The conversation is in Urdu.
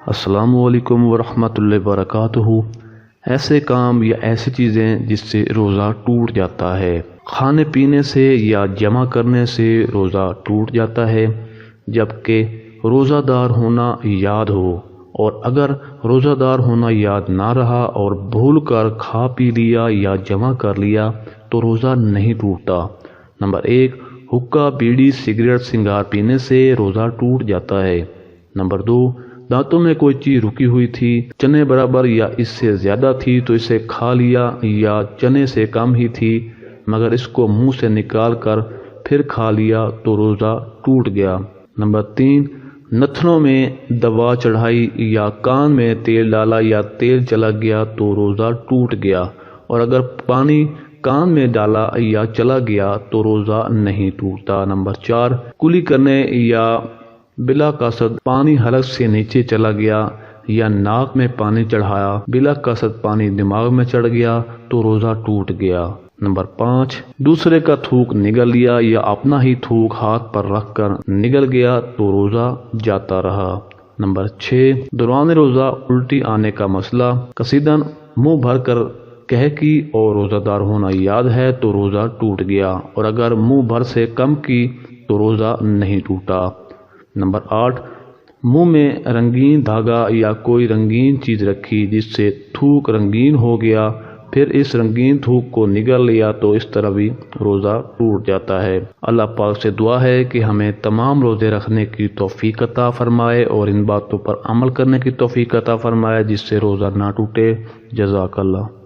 السلام علیکم ورحمۃ اللہ وبرکاتہ۔ ایسے کام یا ایسی چیزیں جس سے روزہ ٹوٹ جاتا ہے۔ کھانے پینے سے یا جمع کرنے سے روزہ ٹوٹ جاتا ہے، جبکہ روزہ دار ہونا یاد ہو، اور اگر روزہ دار ہونا یاد نہ رہا اور بھول کر کھا پی لیا یا جمع کر لیا تو روزہ نہیں ٹوٹتا۔ نمبر 1، حقہ، بیڑی، سگریٹ، سنگار پینے سے روزہ ٹوٹ جاتا ہے۔ نمبر 2، دانتوں میں کوئی چیز رکی ہوئی تھی، چنے برابر یا اس سے زیادہ تھی تو اسے کھا لیا، یا چنے سے کم ہی تھی مگر اس کو منہ سے نکال کر پھر کھا لیا تو روزہ ٹوٹ گیا۔ نمبر 3، نتنوں میں دوا چڑھائی یا کان میں تیل ڈالا یا تیل چلا گیا تو روزہ ٹوٹ گیا، اور اگر پانی کان میں ڈالا یا چلا گیا تو روزہ نہیں ٹوٹتا۔ نمبر 4، کلی کرنے یا بلا قصد پانی حلق سے نیچے چلا گیا، یا ناک میں پانی چڑھایا، بلا قصد پانی دماغ میں چڑھ گیا تو روزہ ٹوٹ گیا۔ نمبر 5، دوسرے کا تھوک نگل لیا یا اپنا ہی تھوک ہاتھ پر رکھ کر نگل گیا تو روزہ جاتا رہا۔ نمبر 6، دوران روزہ الٹی آنے کا مسئلہ، قصداً منہ بھر کر کہہ کی اور روزہ دار ہونا یاد ہے تو روزہ ٹوٹ گیا، اور اگر منہ بھر سے کم کی تو روزہ نہیں ٹوٹا۔ نمبر 8، منہ میں رنگین دھاگا یا کوئی رنگین چیز رکھی جس سے تھوک رنگین ہو گیا، پھر اس رنگین تھوک کو نگل لیا تو اس طرح بھی روزہ ٹوٹ جاتا ہے۔ اللہ پاک سے دعا ہے کہ ہمیں تمام روزے رکھنے کی توفیق عطا فرمائے اور ان باتوں پر عمل کرنے کی توفیق عطا فرمائے جس سے روزہ نہ ٹوٹے۔ جزاک اللہ۔